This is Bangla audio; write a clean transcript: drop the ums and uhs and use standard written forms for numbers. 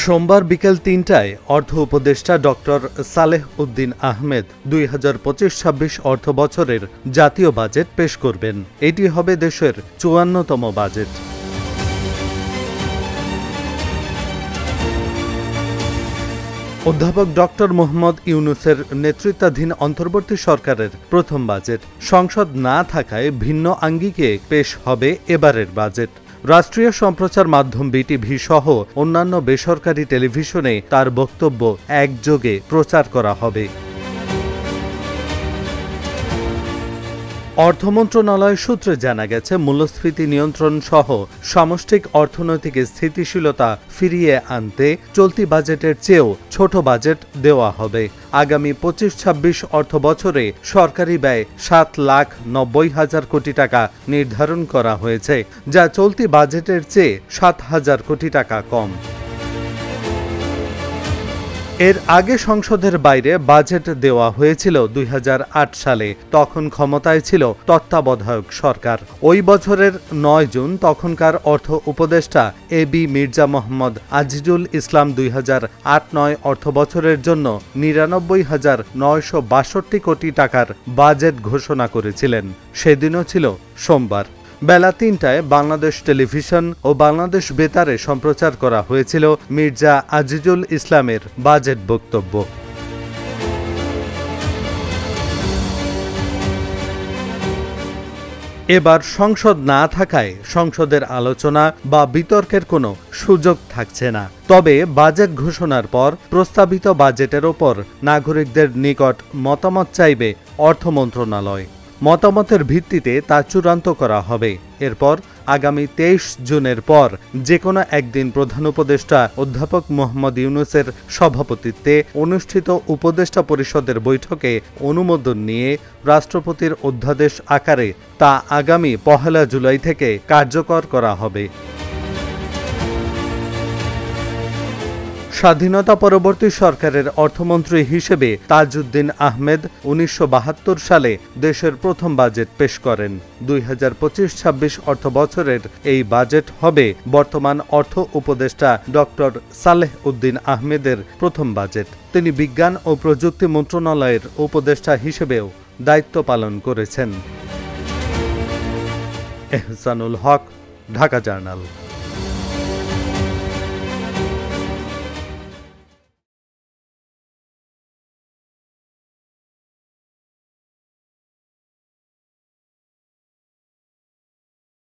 সোমবার বিকেল ৩টায় অর্থ উপদেষ্টা ডক্টর সালেহ উদ্দিন আহমেদ ২০২৫-২৬ অর্থ বছরের জাতীয় বাজেট পেশ করবেন। এটি হবে দেশের ৫৪তম বাজেট। অধ্যাপক ডক্টর মোহাম্মদ ইউনূসের নেতৃত্বাধীন অন্তর্বর্তী সরকারের প্রথম বাজেট। সংসদ না থাকায় ভিন্ন আঙ্গিকে পেশ হবে এবারের বাজেট। রাষ্ট্রীয় সম্প্রচার মাধ্যম বিটিভি সহ অন্যান্য বেসরকারি টেলিভিশনে তার বক্তব্য একযোগে প্রচার করা হবে। অর্থ মন্ত্রণালয় সূত্রে জানা গেছে, মূল্যস্ফীতি নিয়ন্ত্রণ সহ সামষ্টিক অর্থনৈতিক স্থিতিশীলতা ফিরিয়ে আনতে চলতি বাজেটের চেয়েও ছোট বাজেট দেওয়া হবে। আগামী ২৫-২৬ অর্থ বছরে সরকারি ব্যয় ৭,৯০,০০০ কোটি টাকা নির্ধারণ করা হয়েছে, যা চলতি বাজেটের চেয়ে ৭,০০০ কোটি টাকা কম। এর আগে সংসদের বাইরে বাজেট দেওয়া হয়েছিল ২০০৮ সালে। তখন ক্ষমতায় ছিল তত্ত্বাবধায়ক সরকার। ওই বছরের ৯ জুন তখনকার অর্থ উপদেষ্টা এবি মির্জা মোহাম্মদ আজিজুল ইসলাম ২০০৮-৯ অর্থ বছরের জন্য ৯৯,৯৬২ কোটি টাকার বাজেট ঘোষণা করেছিলেন। সেদিনও ছিল সোমবার। বেলা ৩টায় বাংলাদেশ টেলিভিশন ও বাংলাদেশ বেতারে সম্প্রচার করা হয়েছিল মির্জা আজিজুল ইসলামের বাজেট বক্তব্য। এবার সংসদ না থাকায় সংসদের আলোচনা বা বিতর্কের কোনো সুযোগ থাকছে না। তবে বাজেট ঘোষণার পর প্রস্তাবিত বাজেটের ওপর নাগরিকদের নিকট মতামত চাইবে অর্থ মন্ত্রণালয়। মতামতের ভিত্তিতে তা চূড়ান্ত করা হবে। এরপর আগামী ২৩ জুনের পর যে কোনো একদিন প্রধান উপদেষ্টা অধ্যাপক মোহাম্মদ ইউনূসের সভাপতিত্বে অনুষ্ঠিত উপদেষ্টা পরিষদের বৈঠকে অনুমোদন নিয়ে রাষ্ট্রপতির অধ্যাদেশ আকারে তা আগামী ১ জুলাই থেকে কার্যকর করা হবে। স্বাধীনতা পরবর্তী সরকারের অর্থমন্ত্রী হিসেবে তাজউদ্দিন আহমেদ ১৯৭২ সালে দেশের প্রথম বাজেট পেশ করেন। ২০২৫-২৬ অর্থ বছরের এই বাজেট হবে বর্তমান অর্থ উপদেষ্টা ডক্টর সালেহ উদ্দিন আহমেদের প্রথম বাজেট। তিনি বিজ্ঞান ও প্রযুক্তি মন্ত্রণালয়ের উপদেষ্টা হিসেবেও দায়িত্ব পালন করেছেন। এহসানুল হক, ঢাকা জার্নাল।